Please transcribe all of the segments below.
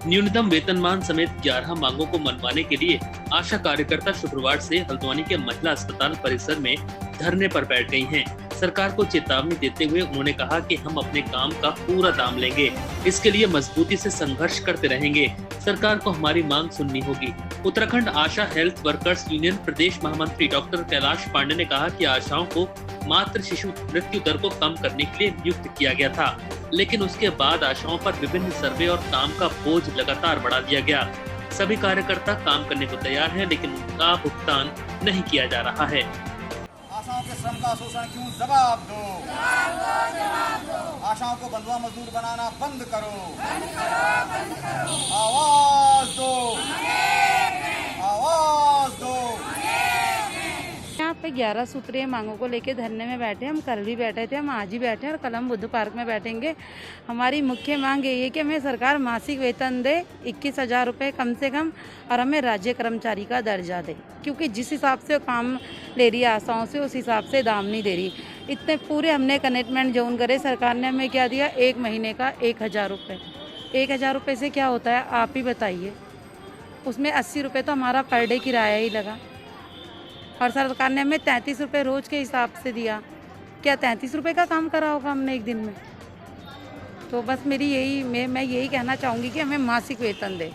न्यूनतम वेतनमान समेत 11 मांगों को मनवाने के लिए आशा कार्यकर्ता शुक्रवार से हल्द्वानी के महिला अस्पताल परिसर में धरने पर बैठ गई हैं। सरकार को चेतावनी देते हुए उन्होंने कहा कि हम अपने काम का पूरा दाम लेंगे, इसके लिए मजबूती से संघर्ष करते रहेंगे। सरकार को हमारी मांग सुननी होगी। उत्तराखंड आशा हेल्थ वर्कर्स यूनियन प्रदेश महामंत्री डॉक्टर कैलाश पांडे ने कहा कि आशाओं को मातृ शिशु मृत्यु दर को कम करने के लिए नियुक्त किया गया था, लेकिन उसके बाद आशाओं पर विभिन्न सर्वे और काम का बोझ लगातार बढ़ा दिया गया। सभी कार्यकर्ता काम करने को तैयार हैं, लेकिन उनका भुगतान नहीं किया जा रहा है। आशाओं के श्रम का शोषण क्यों? जवाब दो। आशाओं को बंधुआ मजदूर बनाना बंद करो। आवाज दो, आवाज दो। यहाँ पे 11 सूत्रीय मांगों को लेकर धरने में बैठे। हम कल भी बैठे थे, हम आज भी बैठे हैं और कल हम बुद्ध पार्क में बैठेंगे। हमारी मुख्य मांग यही है कि हमें सरकार मासिक वेतन दे 21,000 रुपये कम से कम, और हमें राज्य कर्मचारी का दर्जा दे, क्योंकि जिस हिसाब से काम ले रही है आशाओं से, उस हिसाब से दाम नहीं दे रही। इतने पूरे हमने कमिटमेंट जोन करे, सरकार ने हमें क्या दिया? 1 महीने का 1,000 रुपये। 1,000 रुपये से क्या होता है आप ही बताइए। उसमें 80 रुपये तो हमारा पर डे किराया ही लगा, और सरकार ने हमें 33 रुपये रोज के हिसाब से दिया। क्या 33 रुपये का काम करा होगा हमने एक दिन में? तो बस मेरी मैं यही कहना चाहूँगी कि हमें मासिक वेतन दे,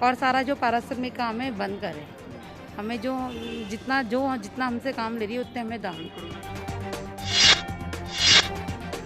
और सारा जो पारिश्रमिक काम है बंद करे। हमें जितना हमसे काम ले रही है उतने हमें दाम करें।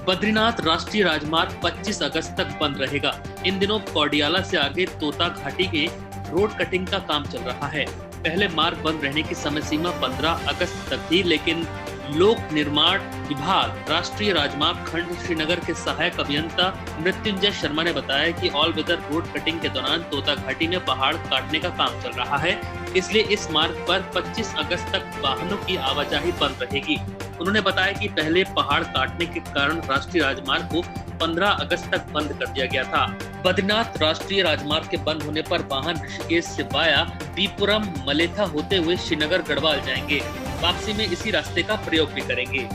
बद्रीनाथ राष्ट्रीय राजमार्ग 25 अगस्त तक बंद रहेगा। इन दिनों कौडियाला से आगे तोता घाटी के रोड कटिंग का काम चल रहा है। पहले मार्ग बंद रहने की समय सीमा 15 अगस्त तक थी, लेकिन लोक निर्माण विभाग राष्ट्रीय राजमार्ग खंड श्रीनगर के सहायक अभियंता मृत्युंजय शर्मा ने बताया कि ऑल वेदर रोड कटिंग के दौरान तोता घाटी में पहाड़ काटने का काम चल रहा है, इसलिए इस मार्ग पर 25 अगस्त तक वाहनों की आवाजाही बंद रहेगी। उन्होंने बताया कि पहले पहाड़ काटने के कारण राष्ट्रीय राजमार्ग को 15 अगस्त तक बंद कर दिया गया था। बद्रीनाथ राष्ट्रीय राजमार्ग के बंद होने पर वाहन ऋषिकेश से वाया बीपुरम मलेथा होते हुए श्रीनगर गढ़वाल जाएंगे। वापसी में इसी रास्ते का प्रयोग भी करेंगे।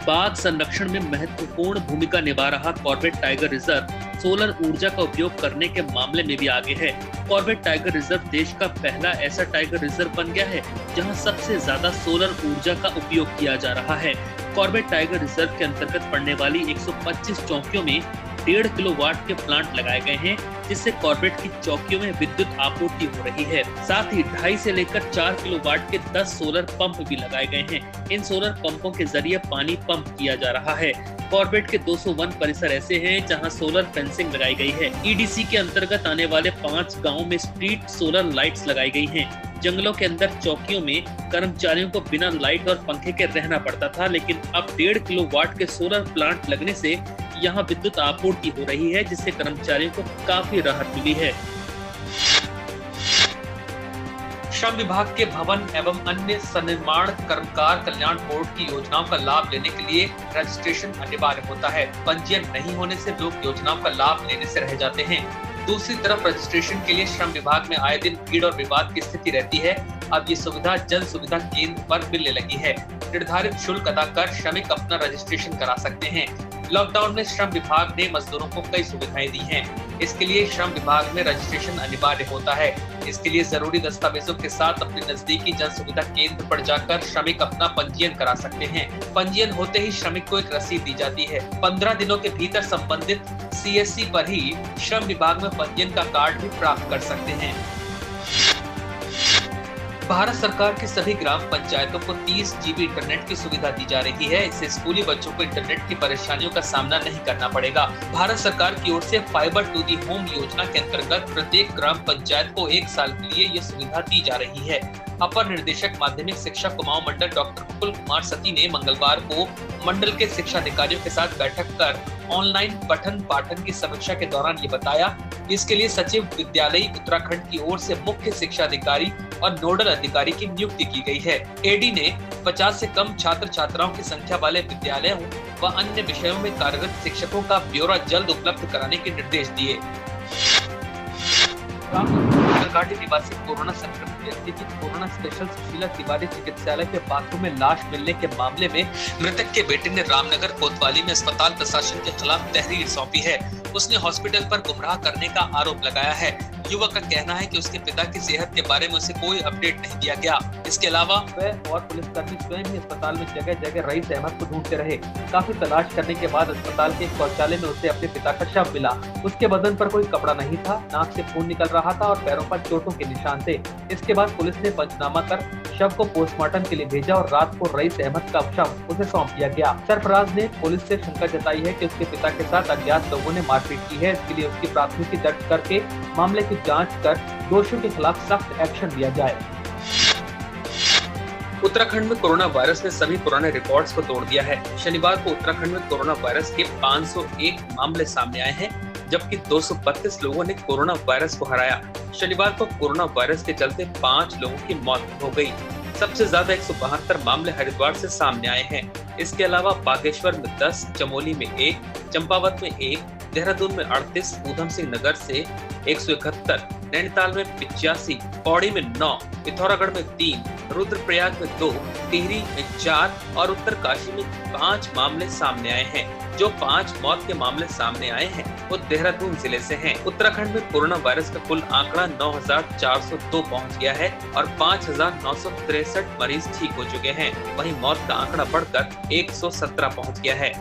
बाघ संरक्षण में महत्वपूर्ण भूमिका निभा रहा कॉर्बेट टाइगर रिजर्व सोलर ऊर्जा का उपयोग करने के मामले में भी आगे है। कॉर्बेट टाइगर रिजर्व देश का पहला ऐसा टाइगर रिजर्व बन गया है जहां सबसे ज्यादा सोलर ऊर्जा का उपयोग किया जा रहा है। कॉर्बेट टाइगर रिजर्व के अंतर्गत पड़ने वाली 125 चौकियों में 1.5 किलोवाट के प्लांट लगाए गए हैं, जिससे कॉर्बेट की चौकियों में विद्युत आपूर्ति हो रही है। साथ ही 2.5 से लेकर 4 किलोवाट के 10 सोलर पंप भी लगाए गए हैं। इन सोलर पंपों के जरिए पानी पंप किया जा रहा है। कॉर्बेट के 201 परिसर ऐसे हैं जहां सोलर फेंसिंग लगाई गई है। ईडीसी के अंतर्गत आने वाले 5 गाँवों में स्ट्रीट सोलर लाइट्स लगाई गई हैं। जंगलों के अंदर चौकियों में कर्मचारियों को बिना लाइट और पंखे के रहना पड़ता था, लेकिन अब 1.5 किलोवाट के सोलर प्लांट लगने से यहाँ विद्युत आपूर्ति हो रही है, जिससे कर्मचारियों को काफी राहत मिली है। श्रम विभाग के भवन एवं अन्य सन्निर्माण कर्मकार कल्याण बोर्ड की योजनाओं का लाभ लेने के लिए रजिस्ट्रेशन अनिवार्य होता है। पंजीयन नहीं होने से लोग योजनाओं का लाभ लेने से रह जाते हैं। दूसरी तरफ रजिस्ट्रेशन के लिए श्रम विभाग में आए दिन भीड़ और विवाद की स्थिति रहती है। अब ये सुविधा जन सुविधा केंद्र पर मिलने लगी है। निर्धारित शुल्क अदा कर श्रमिक अपना रजिस्ट्रेशन करा सकते हैं। लॉकडाउन में श्रम विभाग ने मजदूरों को कई सुविधाएं दी हैं। इसके लिए श्रम विभाग में रजिस्ट्रेशन अनिवार्य होता है। इसके लिए जरूरी दस्तावेजों के साथ अपने नजदीकी जन सुविधा केंद्र पर जाकर श्रमिक अपना पंजीयन करा सकते हैं। पंजीयन होते ही श्रमिक को एक रसीद दी जाती है। 15 दिनों के भीतर संबंधित CSC पर ही श्रम विभाग में पंजीयन का कार्ड भी प्राप्त कर सकते हैं। भारत सरकार की सभी ग्राम पंचायतों को 30 GB इंटरनेट की सुविधा दी जा रही है। इससे स्कूली बच्चों को इंटरनेट की परेशानियों का सामना नहीं करना पड़ेगा। भारत सरकार की ओर से फाइबर टू दी होम योजना के अंतर्गत प्रत्येक ग्राम पंचायत को 1 साल के लिए ये सुविधा दी जा रही है। अपर निर्देशक माध्यमिक शिक्षा कुमाऊं मंडल डॉक्टर मुकुल कुमार सती ने मंगलवार को मंडल के शिक्षा अधिकारियों के साथ बैठक कर ऑनलाइन पठन पाठन की समीक्षा के दौरान ये बताया। इसके लिए सचिव विद्यालय उत्तराखंड की ओर से मुख्य शिक्षा अधिकारी और नोडल अधिकारी की नियुक्ति की गई है। एडी ने 50 से कम छात्र छात्राओं की संख्या वाले विद्यालयों व अन्य विषयों में कार्यरत शिक्षकों का ब्यौरा जल्द उपलब्ध कराने के निर्देश दिए। घाटी निवासी कोरोना संक्रमित व्यक्ति की कोरोना स्पेशल सुशीला तिवारी चिकित्सालय के बाथरूम में लाश मिलने के मामले में मृतक के बेटे ने रामनगर कोतवाली में अस्पताल प्रशासन के खिलाफ तहरीर सौंपी है। उसने हॉस्पिटल पर गुमराह करने का आरोप लगाया है। युवक का कहना है कि उसके पिता की सेहत के बारे में उसे कोई अपडेट नहीं दिया गया। इसके अलावा वह और पुलिसकर्मी स्वयं ही अस्पताल में जगह जगह रईस अहमद को ढूंढते रहे। काफी तलाश करने के बाद अस्पताल के एक शौचालय में उसे अपने पिता का शव मिला। उसके बदन पर कोई कपड़ा नहीं था, नाक से खून निकल रहा था और पैरों पर चोटों के निशान थे। इसके बाद पुलिस ने पंचनामा कर शव को पोस्टमार्टम के लिए भेजा और रात को रईस अहमद का शव उसे सौंप दिया गया। सरफराज ने पुलिस से शंका जताई है कि उसके पिता के साथ अज्ञात लोगों ने मारपीट की है। इसके लिए उसकी प्राथमिकी दर्ज करके मामले की जांच कर दोषियों के खिलाफ सख्त एक्शन लिया जाए। उत्तराखंड में कोरोना वायरस ने सभी पुराने रिकॉर्ड्स को तोड़ दिया है। शनिवार को उत्तराखंड में कोरोना वायरस के 501 मामले सामने आए हैं, जबकि 232 लोगों ने कोरोना वायरस को हराया। शनिवार को कोरोना वायरस के चलते 5 लोगों की मौत हो गई। सबसे ज्यादा 172 मामले हरिद्वार से सामने आए हैं। इसके अलावा बागेश्वर में 10, चमोली में 1, चंपावत में 1, देहरादून में 38, ऊधम सिंह नगर से 171, नैनीताल में 85, पौड़ी में 9, पिथौरागढ़ में 3, रुद्रप्रयाग में 2, टिहरी में 4 और उत्तरकाशी में 5 मामले सामने आए हैं। जो 5 मौत के मामले सामने आए हैं वो देहरादून जिले से हैं। उत्तराखंड में कोरोना वायरस का कुल आंकड़ा 9,402 पहुंच गया है और 5,963 मरीज ठीक हो चुके हैं। वहीं मौत का आंकड़ा बढ़कर 117 पहुंच गया है।